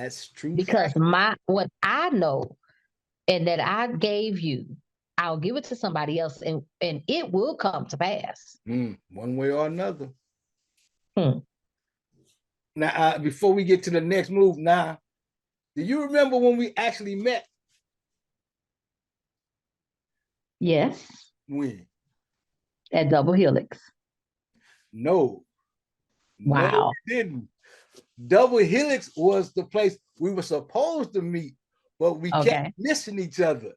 That's true because fact. what I know and that I gave you, I'll give it to somebody else, and it will come to pass. One way or another. Hmm. Now, before we get to the next move, now, do you remember when we actually met? Yes, When? at Double Helix. No, no, Wow. we didn't. Double Helix was the place we were supposed to meet, but we kept Okay. missing each other.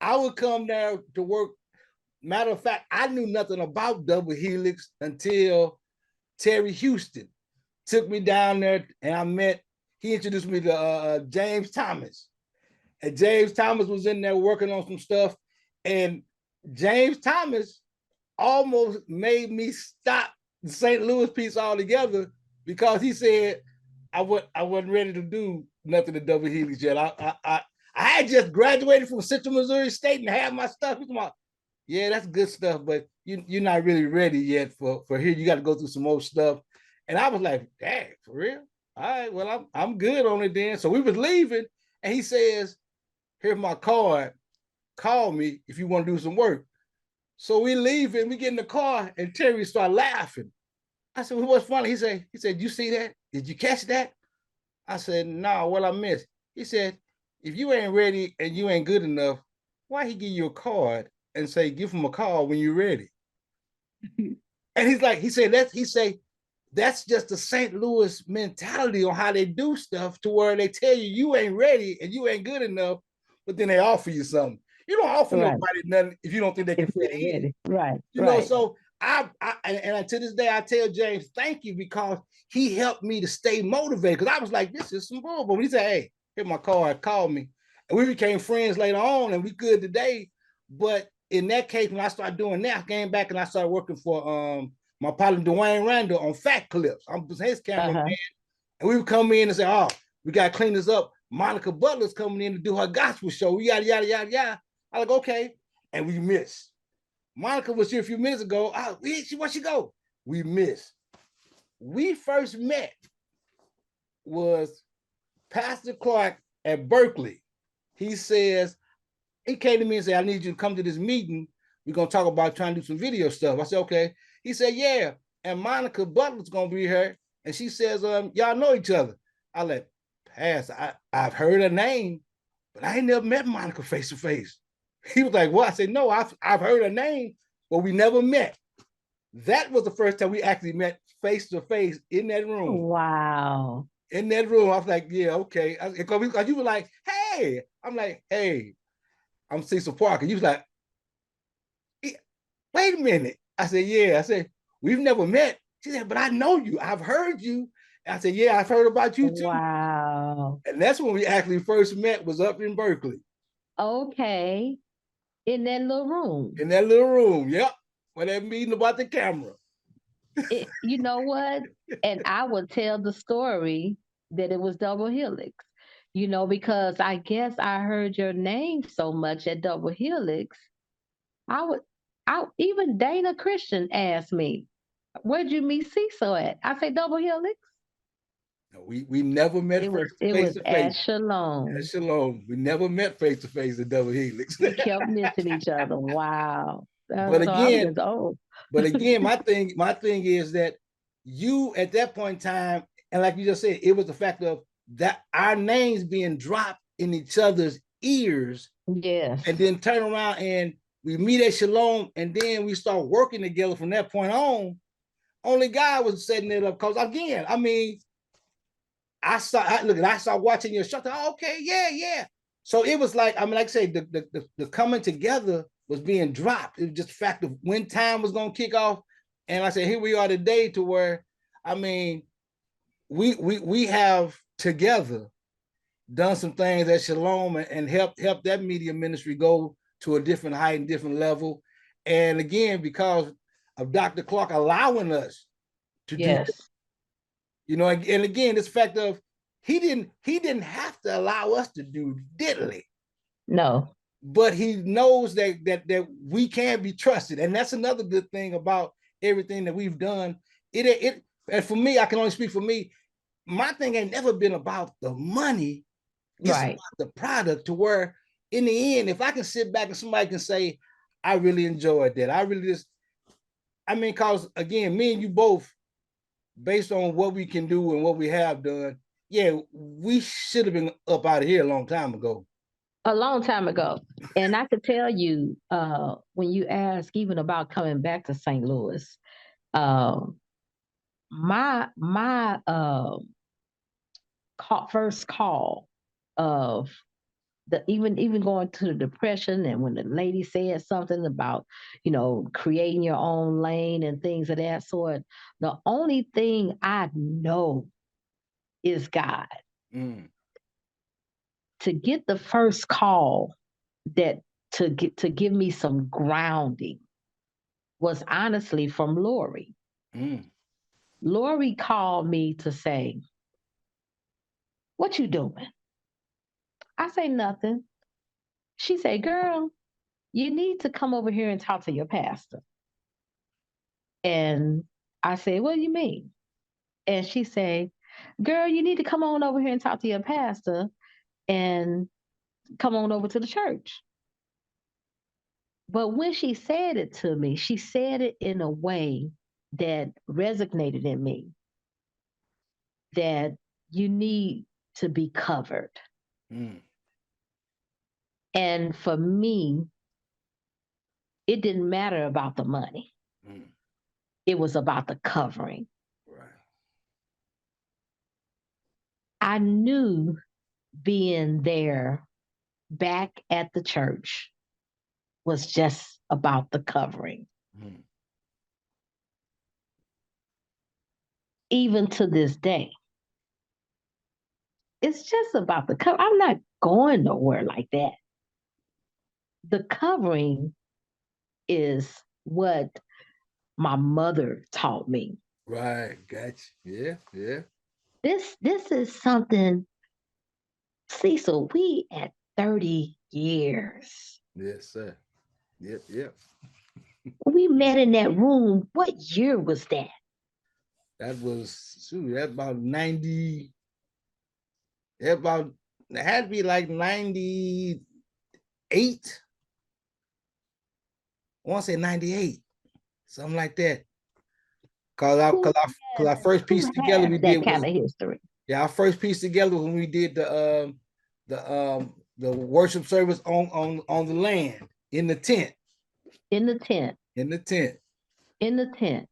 I would come there to work. Matter of fact, I knew nothing about Double Helix until Terry Houston took me down there, and he introduced me to James Thomas. And James Thomas was in there working on some stuff. And James Thomas almost made me stop the St. Louis piece altogether because he said I wasn't ready to do nothing to Double Helix yet. I had just graduated from Central Missouri State and had my stuff. He's like, yeah, that's good stuff, but you're not really ready yet for here. You got to go through some more stuff. And I was like, dang, for real? All right, well, I'm good on it then. So we was leaving, and he says, here's my card. Call me if you want to do some work. So we leave and we get in the car, and Terry started laughing. I said, well, what's funny? He said, you see that? Did you catch that? I said, no, what I missed. He said, if you ain't ready and you ain't good enough, why he give you a card and say, give him a call when you're ready? And he said, that's just the St. Louis mentality on how they do stuff, to where they tell you ain't ready and you ain't good enough, but then they offer you something. You don't offer Right. nobody nothing if you don't think they can If fit you're in. ready. Right. You know, Right. so to this day I tell James thank you, because he helped me to stay motivated, because I was like, this is some bull. But he said, hey, here's my card, call me. And we became friends later on, and we good today. But in that case, when I started doing that, I came back and I started working for my partner Dwayne Randall on Fat Clips. I'm his cameraman. Uh-huh. And we would come in and say, oh, we got to clean this up. Monica Butler's coming in to do her gospel show. Yada, yada, yada, yada. I like, okay. And we missed. Monica was here a few minutes ago. Where'd she go? We missed. We first met was Pastor Clark at Berkeley. He came to me and said, I need you to come to this meeting. We're going to talk about trying to do some video stuff. I said, okay. He said, yeah. And Monica Butler's going to be here. And she says, y'all know each other. I let pass. I've heard her name, but I ain't never met Monica face to face. He was like, what? I said, no, I've heard her name, but we never met. That was the first time we actually met face to face in that room. Wow. In that room, I was like, yeah, okay. Because you were like, hey. I'm like, hey, I'm Cecil Parker. You was like, wait a minute. I said, yeah. I said, we've never met. She said, but I know you. I've heard you. I said, yeah, I've heard about you too. Wow. And that's when we actually first met, was up in Berkeley. Okay. In that little room. In that little room, yep. When they're meeting about the camera. You know what? And I would tell the story that it was Double Helix, because I guess I heard your name so much at Double Helix. I would, even Dana Christian asked me, where'd you meet Cecil at? I say Double Helix. No, we never met It was face to at face. At Shalom. Shalom. We never met face to face at Double Helix. We kept missing each other. Wow. But So I was again, just old. my thing is that you at that point in time, and like you just said, it was the fact of that our names being dropped in each other's ears, Yes. and then turn around and we meet at Shalom, and then we start working together from that point on. Only God was setting it up, because again, I mean, I saw watching your show. Oh, okay, yeah. So it was like, I mean, like I say, the coming together was being dropped. It was just the fact of when time was going to kick off. And I said, here we are today, to where, I mean, we have together done some things at Shalom, and helped that media ministry go to a different height and different level. And again, because of Dr. Clark allowing us to do, Yes. and again, this fact of he didn't have to allow us to do diddly. No. But he knows that we can be trusted. And that's another good thing about everything that we've done. And for me, I can only speak for me. my thing ain't never been about the money. It's Right. about the product, to where in the end, if I can sit back and somebody can say, I really enjoyed that. I really just, I mean, cause again, me and you both, based on what we can do and what we have done, yeah, we should have been up out of here a long time ago. A long time ago. And I could tell you, when you ask even about coming back to St. Louis, um, my first call of the even going to the depression, and when the lady said something about, creating your own lane and things of that sort, the only thing I know is God. Mm, To get the first call that to give me some grounding was honestly from Lori. mm, Lori called me to say, "What you doing?" I say nothing. She say, "Girl, you need to come over here and talk to your pastor." And I say, "What do you mean?" And she say, "Girl, you need to come on over here and talk to your pastor and come on over to the church." But when she said it to me, she said it in a way that resonated in me, that you need to be covered. mm, And for me, it didn't matter about the money. mm. It was about the covering. Right. I knew being there back at the church was just about the covering. Mm, Even to this day, it's just about the cover. I'm not going nowhere like that. The covering is what my mother taught me. right. Gotcha. Yeah. Yeah. This is something, Cecil, we at 30 years. Yes, sir. Yep. Yep. We met in that room. What year was that? That was, shoot, that about 90, that about, it had to be like 98. I want to say 98, something like that. Cause I, Who cause I, cause our first who piece together has we that did kind was, of history? yeah, our first piece together when we did the worship service on the land in the tent, In the tent. in the tent. In the tent.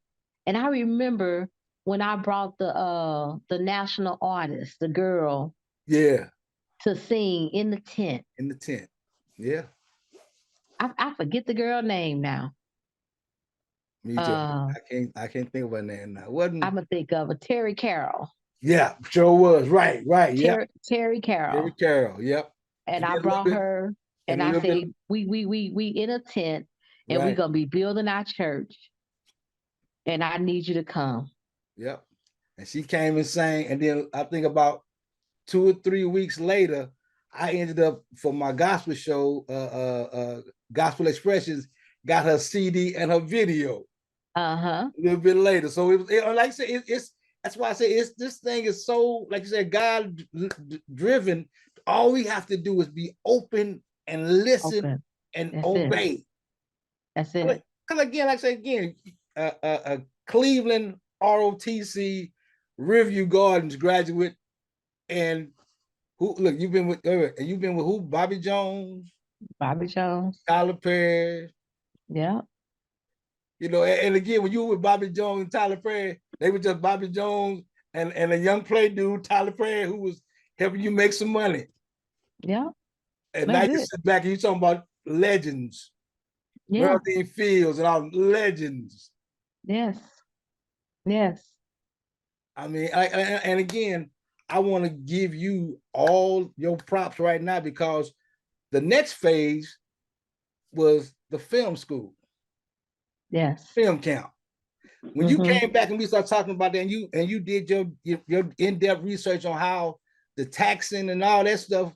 And I remember when I brought the national artist, the girl, Yeah, to sing in the tent. in the tent. Yeah, I forget the girl name now. me too. Uh, I can't think of her name now. Wasn't, I'm gonna think of a Terry Carroll. yeah, sure was. Right, right. Yep. Terry Terry Carroll. Carroll. Yep. And And I then a little brought bit, her, and and a I little bit, say, we in a tent, and we right. gonna be building our church, and I need you to come. Yep. And she came and sang, and then I think about 2 or 3 weeks later, I ended up for my gospel show, Gospel Expressions, got her CD and her video Uh-huh. a little bit later. So like I said, it's that's why I say it's this thing is so, like you said, God driven. All we have to do is be open and listen Open. and That's it. obey. That's Because it. again, like I say again, Cleveland ROTC Review Gardens graduate, and who look, you've been with who? Bobby Jones, Bobby Jones. Tyler Perry. Yeah. And again, when you were with Bobby Jones and Tyler Perry, they were just Bobby Jones and a young play dude, Tyler Perry, who was helping you make some money. Yeah. And now That's you it. sit back and you talking about legends, Yeah. Geraldine Fields and all legends. Yes. Yes. I mean, and again, I want to give you all your props right now, because the next phase was the film school, Yes. film camp. When you Mm-hmm. came back and we started talking about that, and you did your in-depth research on how the taxing and all that stuff,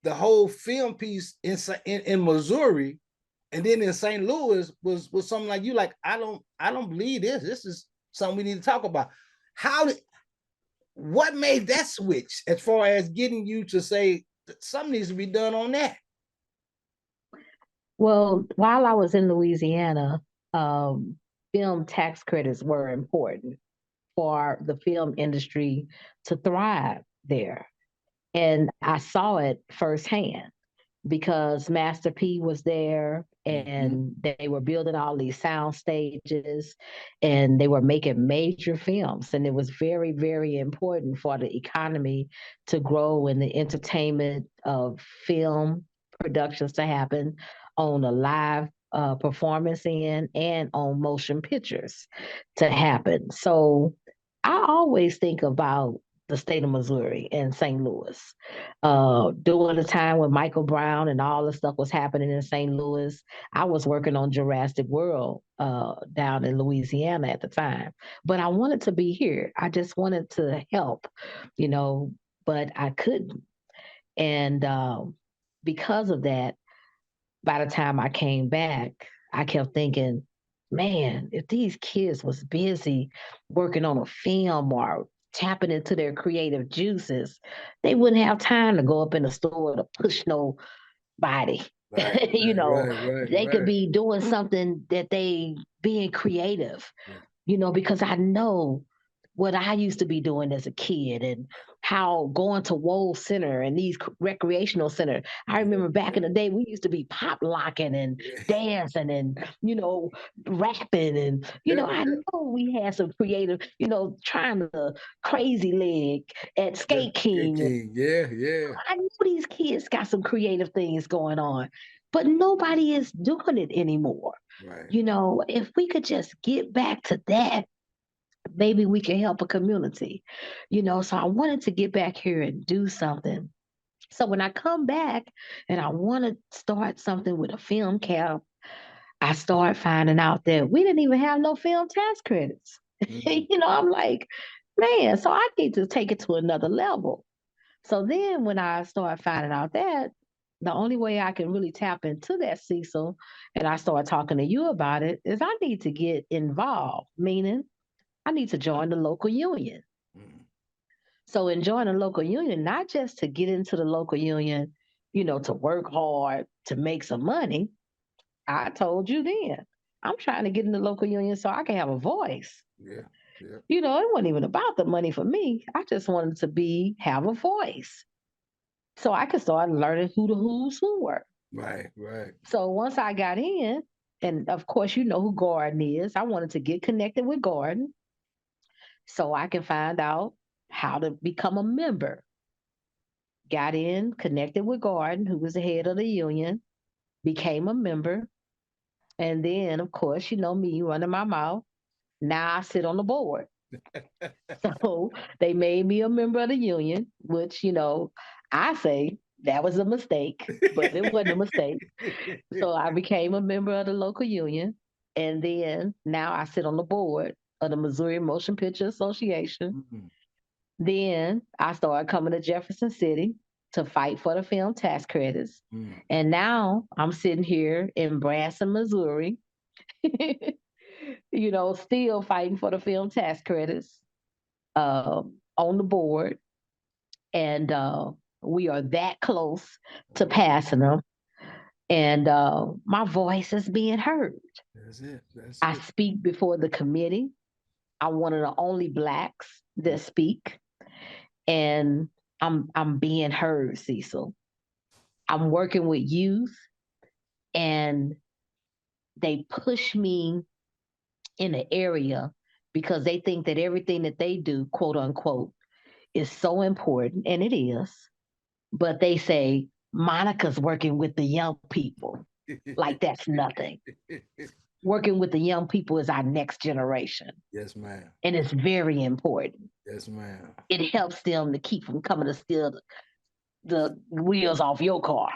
the whole film piece in Missouri, and then in St. Louis was something like, you like, I don't believe this. This is something we need to talk about. How did What made that switch as far as getting you to say something needs to be done on that? Well, while I was in Louisiana, um, film tax credits were important for the film industry to thrive there. And I saw it firsthand because Master P was there Mm-hmm. and they were building all these sound stages and they were making major films. And it was very, very important for the economy to grow and the entertainment of film productions to happen on a live performance end and on motion pictures to happen. So I always think about the state of Missouri and St. Louis. During the time when Michael Brown and all the stuff was happening in St. Louis, I was working on Jurassic World down in Louisiana at the time. But I wanted to be here. I just wanted to help, you know, but I couldn't. And because of that, by the time I came back, I kept thinking, man, if these kids was busy working on a film or tapping into their creative juices, they wouldn't have time to go up in the store to push nobody. Right, You right, know, right, right, they could right. be doing something that they being creative, Yeah. because I know what I used to be doing as a kid and how going to Wold Center and these recreational centers. I Yeah, remember back in yeah, the day, we used to be pop locking and yeah, dancing and, rapping. And, yeah, I yeah, know we had some creative, trying to crazy leg at yeah. Skate Skate King. King, yeah, yeah. I know these kids got some creative things going on, but nobody is doing it anymore. Right. If we could just get back to that, maybe we can help a community. So I wanted to get back here and do something. So when I come back and I want to start something with a film cap, I start finding out that we didn't even have no film tax credits. Mm, I'm like, man, so I need to take it to another level. So then when I start finding out that, the only way I can really tap into that, Cecil, and I start talking to you about it, is I need to get involved, meaning I need to join the local union. mm. So in joining a local union, not just to get into the local union, to work hard to make some money. I told you then, I'm trying to get in the local union so I can have a voice. Yeah, yeah. It wasn't even about the money for me. I just wanted to have a voice. So I could start learning who the who's who were. Right, right. So once I got in, and of course you know who Gordon is, I wanted to get connected with Gordon so I can find out how to become a member. Got in, connected with Gordon, who was the head of the union, became a member. And then, of course, you know me running my mouth. Now I sit on the board. So they made me a member of the union, which, I say that was a mistake, but it wasn't a mistake. So I became a member of the local union. And then now I sit on the board of the Missouri Motion Picture Association. Mm, Then I started coming to Jefferson City to fight for the film tax credits. mm. And now I'm sitting here in Branson, Missouri, still fighting for the film tax credits on the board. And we are that close to Oh, passing them. And my voice is being heard. that's it. That's I it. speak before the committee. I'm one of the only blacks Mm, that speak. And I'm being heard, Cecil. I'm working with youth and they push me in an area because they think that everything that they do, quote unquote, is so important, and it is. But they say, Monica's working with the young people. Like that's nothing. Working with the young people is our next generation. Yes, ma'am. And it's very important. Yes, ma'am. It helps them to keep from coming to steal the wheels off your car,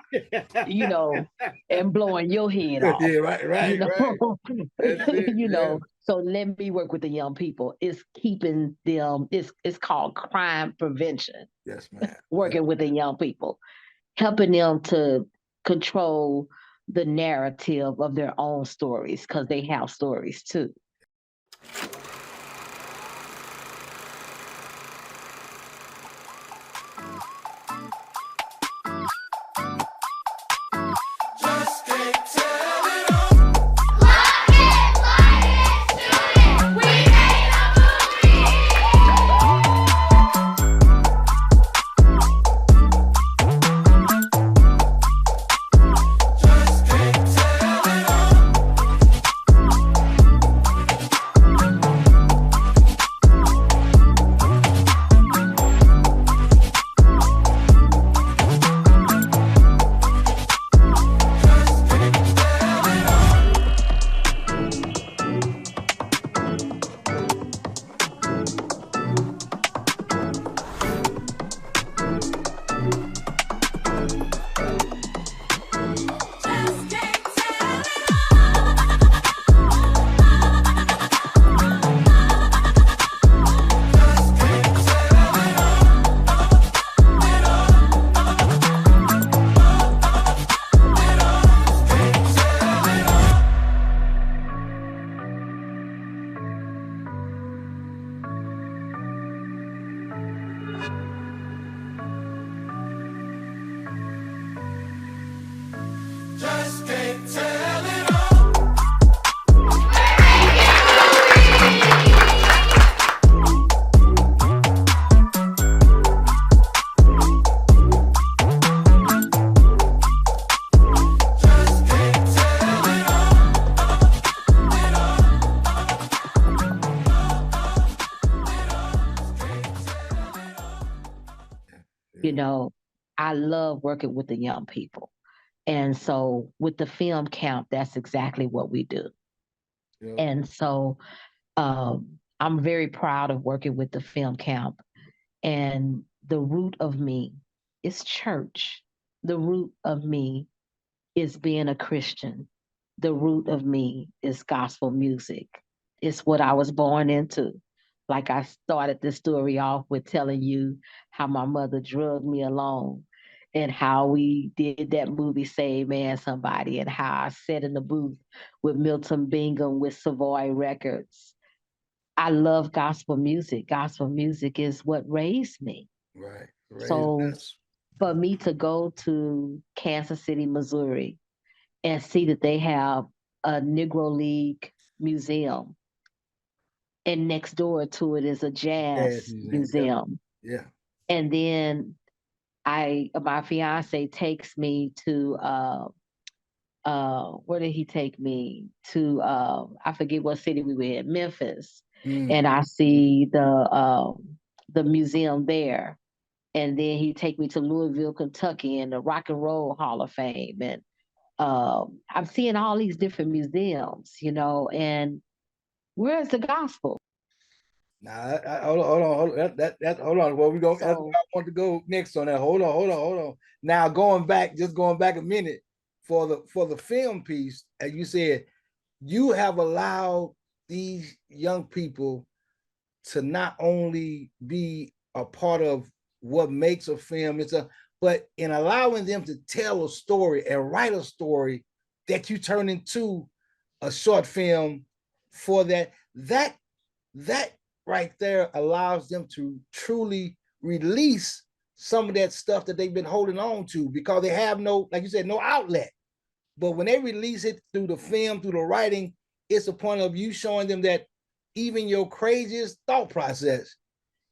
you know, and blowing your head off, Yeah, right, you right, right. know, That's it. Yeah. So let me work with the young people. It's keeping them, it's called crime prevention, Yes, ma'am. Yes, working with the young people, helping them to control the narrative of their own stories because they have stories too. You know, I love working with the young people. And so with the film camp, that's exactly what we do. Yeah. And so I'm very proud of working with the film camp. And the root of me is church. The root of me is being a Christian. The root of me is gospel music. It's what I was born into. Like I started this story off with telling you how my mother drugged me along and how we did that movie Save Man Somebody and how I sat in the booth with Milton Bingham with Savoy Records. I love gospel music. Gospel music is what raised me. Right. Raised So us. for me to go to Kansas City, Missouri, and see that they have a Negro League museum, and next door to it is a Jazz jazz museum. Yeah. museum. Yeah. And then my fiance takes me to where did he take me to? I forget what city we were in, Memphis, Mm. and I see the museum there. And then he take me to Louisville, Kentucky, and the Rock and Roll Hall of Fame, and I'm seeing all these different museums, and where's the gospel? Now, hold on. Hold on. Well, we go. That's where So I want to go next on that. Hold on. Now, going back a minute for the film piece, as you said, you have allowed these young people to not only be a part of what makes a film, but in allowing them to tell a story and write a story that you turn into a short film for that right there allows them to truly release some of that stuff that they've been holding on to because they have no, like you said, no outlet. But when they release it through the film, through the writing, it's a point of you showing them that even your craziest thought process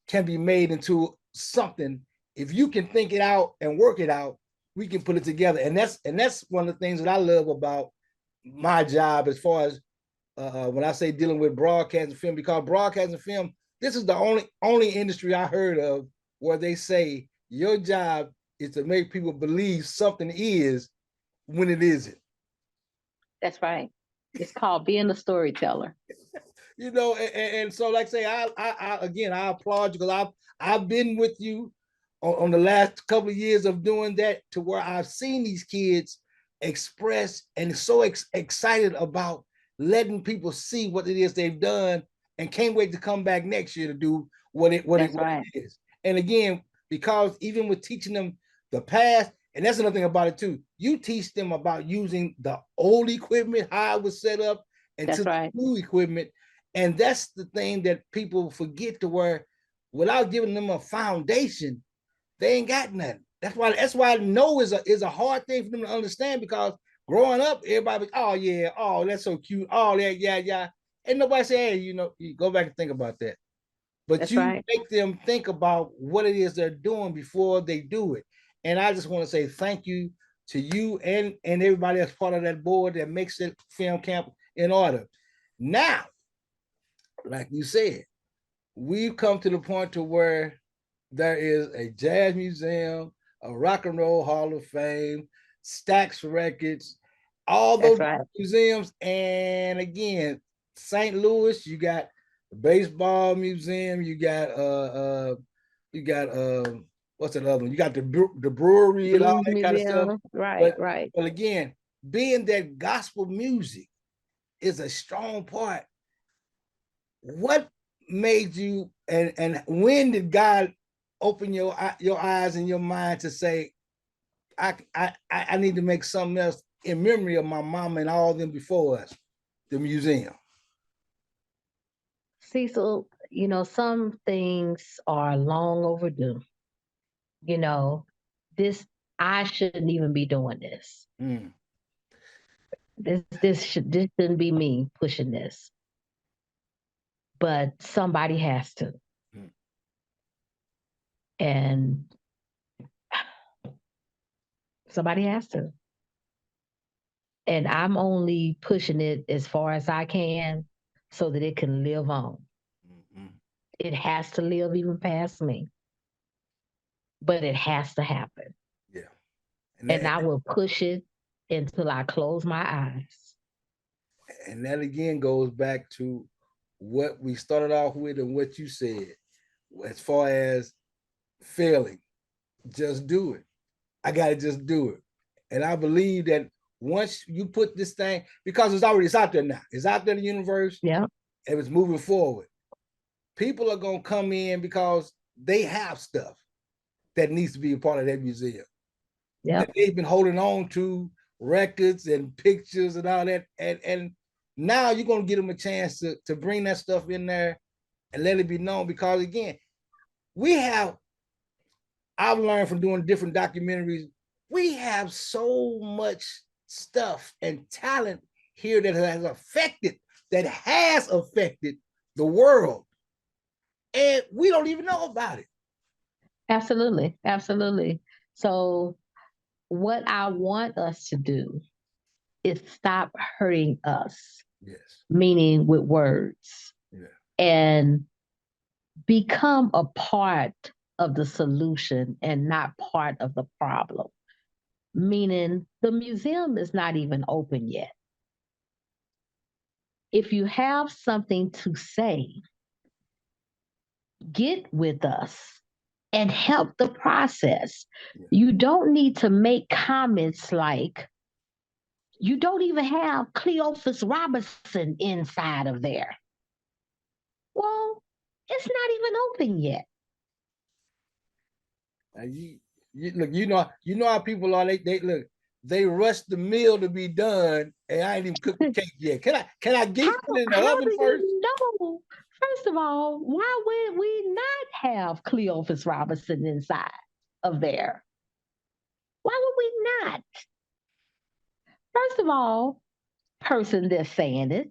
can be made into something. If you can think it out and work it out, we can put it together. And that's one of the things that I love about my job as far as when I say dealing with broadcasting film, because broadcasting film, this is the only industry I heard of where they say your job is to make people believe something is when it isn't. that's right. It's called being a storyteller. And so like I say, I again I applaud you because I've been with you on the last couple of years of doing that to where I've seen these kids express and so excited about letting people see what it is they've done and can't wait to come back next year to do That's what right. it is. And again, because even with teaching them the past, and that's another thing about it too, you teach them about using the old equipment, how it was set up, and to That's the right. new equipment. And that's the thing that people forget to where without giving them a foundation, they ain't got nothing. That's why no is a hard thing for them to understand because growing up, everybody, oh yeah, oh that's so cute, oh yeah. And nobody say, hey, you go back and think about that. But That's you right. make them think about what it is they're doing before they do it. And I just want to say thank you to you and everybody that's part of that board that makes it film camp in order. Now, like you said, we've come to the point to where there is a jazz museum, a rock and roll hall of fame, Stax Records, all That's those right. museums. And again, St. Louis, you got the baseball museum, you got what's that other one? You got the brewery and all Blues that kind of stuff. Museum. Right. But Right. but again, being that gospel music is a strong part, what made you and when did God open your eyes and your mind to say I need to make something else in memory of my mama and all them before us, the museum. Cecil, some things are long overdue. You know, this I shouldn't even be doing this. Mm, This shouldn't be me pushing this, but somebody has to, mm, and somebody has to, and I'm only pushing it as far as I can so that it can live on. mm, It has to live even past me. but it has to happen. Yeah. And I will push it until I close my eyes. And that again goes back to what we started off with and what you said as far as failing. Just do it. I got to just do it. And I believe that once you put this thing, because it's out there now, it's out there in the universe. Yeah. And it's moving forward. People are going to come in because they have stuff that needs to be a part of that museum. Yeah. They've been holding on to records and pictures and all that. And now you're going to give them a chance to bring that stuff in there and let it be known. Because again, I've learned from doing different documentaries, we have so much stuff and talent here that has affected the world. And we don't even know about it. Absolutely. Absolutely. So what I want us to do is stop hurting us. Yes. Meaning with words. Yeah. And become a part of the solution and not part of the problem. Meaning the museum is not even open yet. If you have something to say, get with us and help the process. Yeah. You don't need to make comments like, you don't even have Cleophas Robinson inside of there. Well, it's not even open yet. You know how people are. They rush the meal to be done, and I ain't even cooked the cake yet. Can I get it in the oven first? No. First of all, why would we not have Cleophas Robinson inside of there? Why would we not? First of all, person that's saying it,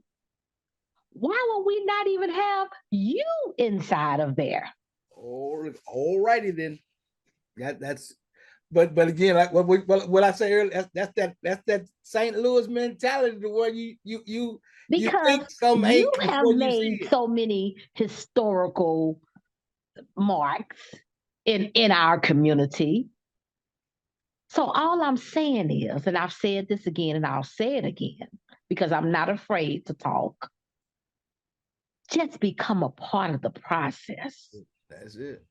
why would we not even have you inside of there? All righty then. That's but again, like what I say earlier, that's that St. Louis mentality to where you because you have made so many historical marks in our community. So all I'm saying is, and I've said this again and I'll say it again because I'm not afraid to talk. Just become a part of the process. That's it.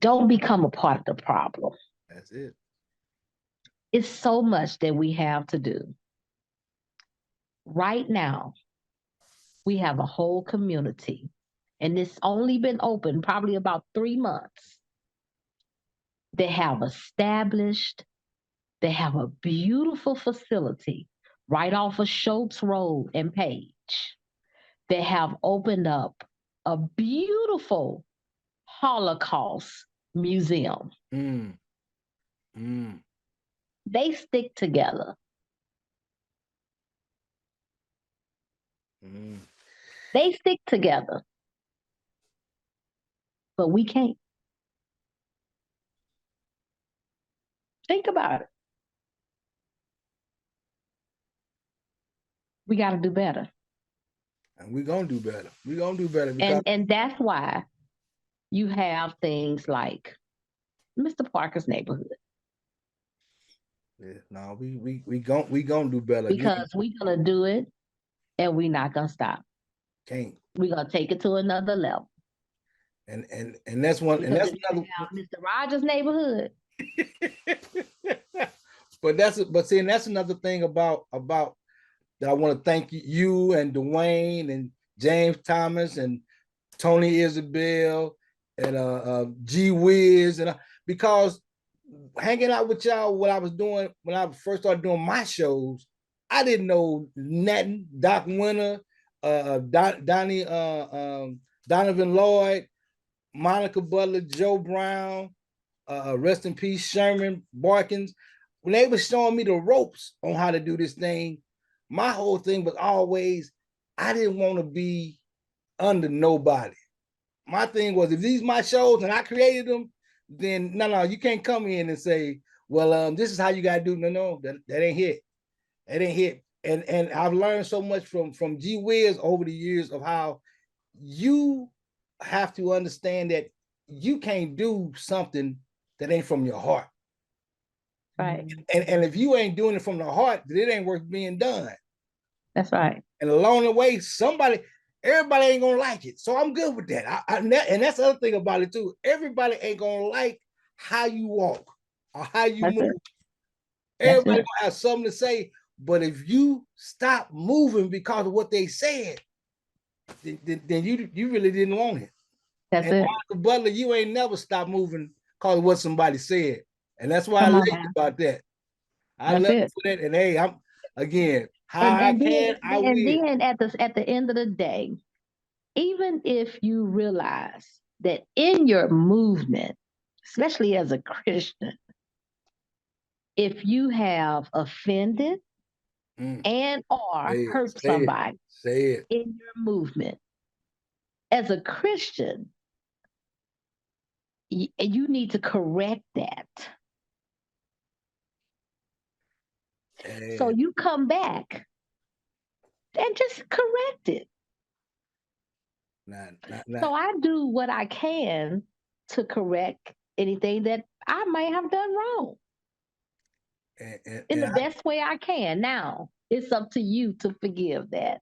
Don't become a part of the problem. That's it. It's so much that we have to do. Right now, we have a whole community, and it's only been open probably about 3 months. They have established, they have a beautiful facility right off of Schultz Road and Page. They have opened up a beautiful Holocaust museum. Mm. Mm. They stick together. Mm. They stick together. But we can't. Think about it. We got to do better. And we're going to do better. We're going to do better. Because and that's why you have things like Mr. Parker's neighborhood. Yeah, no, we gonna do better. Because we're gonna do it and we're not gonna stop. Can't. We're gonna take it to another level. And that's one because and that's another Mr. Rogers' neighborhood. but see, and that's another thing about that I want to thank you and Dwayne and James Thomas and Tony Isabel and G Wiz and because hanging out with y'all, what I was doing when I first started doing my shows, I didn't know nothing. Doc Winter, Donovan Lloyd, Monica Butler, Joe Brown, rest in peace, Sherman Barkins. When they were showing me the ropes on how to do this thing, my whole thing was always, I didn't want to be under nobody. My thing was, if these my shows and I created them, then no, you can't come in and say, well, this is how you gotta do. No, that ain't it. That ain't it. And I've learned so much from G Wiz over the years of how you have to understand that you can't do something that ain't from your heart. Right. And if you ain't doing it from the heart, then it ain't worth being done. That's right. And along the way, everybody ain't gonna like it. So I'm good with that. And that's the other thing about it too. Everybody ain't gonna like how you walk or how you That's move. it. That's Everybody it. gonna have something to say. But if you stop moving because of what they said, then you really didn't want it. That's And it. Butler, you ain't never stopped moving because of what somebody said. And that's why I Come love on you now. about that. I That's love you it. for that. And hey, I'm again, how And I and can, I will. then at the end of the day, even if you realize that in your movement, especially as a Christian, if you have offended and or Say it, hurt say it, somebody say it. in your movement, as a Christian, you need to correct that. So And you come back and just correct it. not, So I do what I can to correct anything that I might have done wrong in the and best way I can. Now it's up to you to forgive that.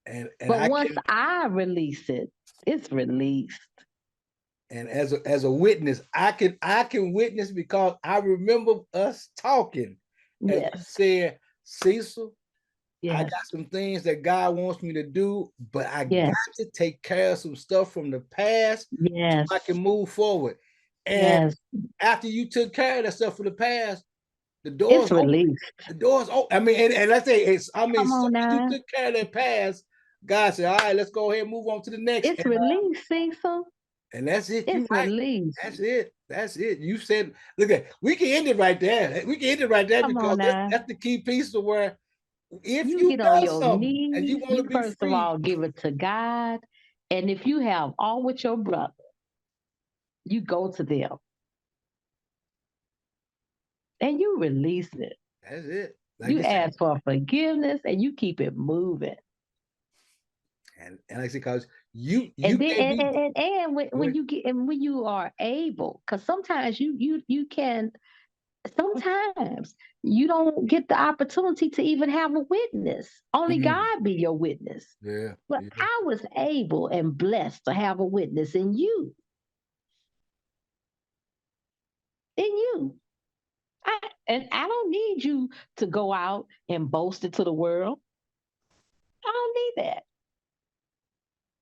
and But I once can, I release it, it's released. and as a witness, I can witness because I remember us talking, and you Yes, said, Cecil, I yes, got some things that God wants me to do, but I got yes, to take care of some stuff from the past so yes, I can move forward. And yes. after you took care of that stuff from the past, the doors It's open. released. The doors open. I mean, and I say it's. I mean, Come as soon on as you now. took care of that past, God said, "All right, let's go ahead and move on to the next." It's released, Cecil. And that's it. You It's right. released. That's it. That's it. You said, look at. We can end it right there. We can end it right there Come because on now. that's the key piece of where if You you get on done your something and you knees. want to You be first of free, all give it to God. And if you have all with your brother, you go to them and you release it. that's it. Like You you said, ask for forgiveness and you keep it moving. and like I said, because you And then can't be. and Go when ahead. you get and when you are able, because sometimes you can sometimes you don't get the opportunity to even have a witness. Only Mm, God be your witness. yeah, But yeah. I was able and blessed to have a witness in you. In you. And I don't need you to go out and boast it to the world. I don't need that.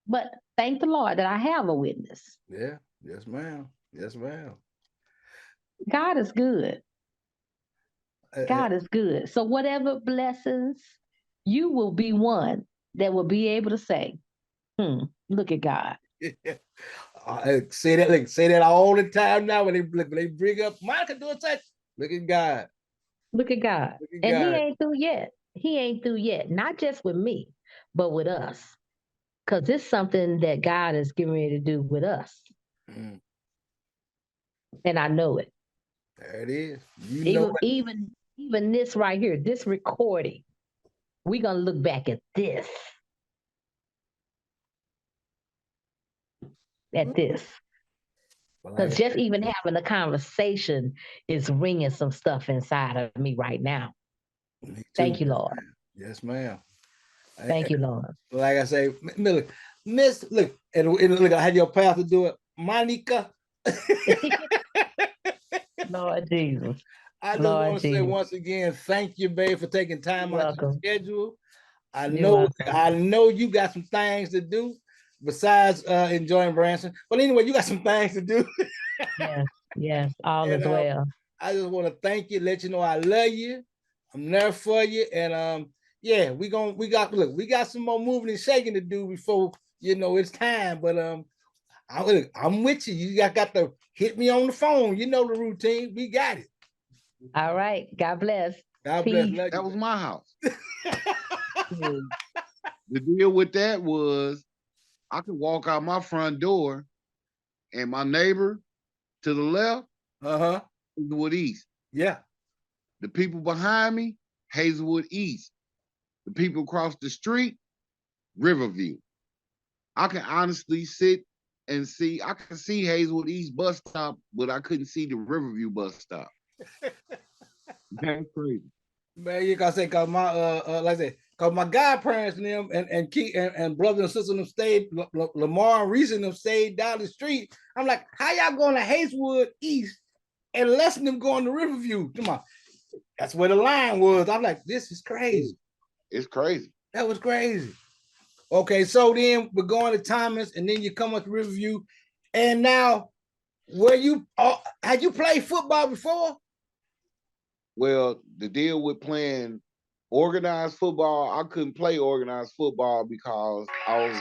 But thank the Lord that I have a witness. Yeah. Yes, ma'am. Yes, ma'am. God is good. Uh, God is good. So whatever blessings, you will be one that will be able to say, look at God. I say that, like, say that all the time now when they bring up Monica doing such. Look at God. Look at God. Look at And he God. ain't through yet. He ain't through yet. Not just with me, but with us. Because it's something that God is getting ready to do with us. Mm, And I know it. there it is. You know Even even even this right here, this recording, we're gonna look back at this. At it. this. But like Because I just said, even having a conversation is ringing some stuff inside of me right now. me too. Thank you, Lord. Yes, ma'am. Thank you, Lord. Like I say, look, Miss, look, and look, I had your path to do it, Monica. Lord Jesus. I just Lord want to say Jesus. once again, thank you, babe, for taking You're time out your welcome. schedule. You're welcome. I know you got some things to do besides enjoying Branson. But anyway, you got some things to do. Yes, yes, all And is well. I just want to thank you, let you know I love you. I'm there for you. And yeah, we got some more moving and shaking to do before it's time. But I'm with you. You got to hit me on the phone. You know the routine. We got it. All right. God bless. God bless. Peace. Love That you, was man. my house. Yeah. The deal with that was I could walk out my front door and my neighbor to the left, Uh-huh. Hazelwood East. Yeah. The people behind me, Hazelwood East. The people across the street, Riverview. I can honestly sit and see, I could see Hazelwood East bus stop, but I couldn't see the Riverview bus stop. That's crazy. Man, you gotta say, cause my like I said, cause my godparents and them and Key and brothers and sisters them stayed, Lamar and Reese and them stayed down the street. I'm like, how y'all going to Hazelwood East and lesson them going to Riverview? Come on, that's where the line was. I'm like, this is crazy. It's crazy. That was crazy. Okay, so then we're going to Thomas, and then you come up to Riverview, and now where you had you played football before? Well, the deal with playing organized football, I couldn't play organized football because I was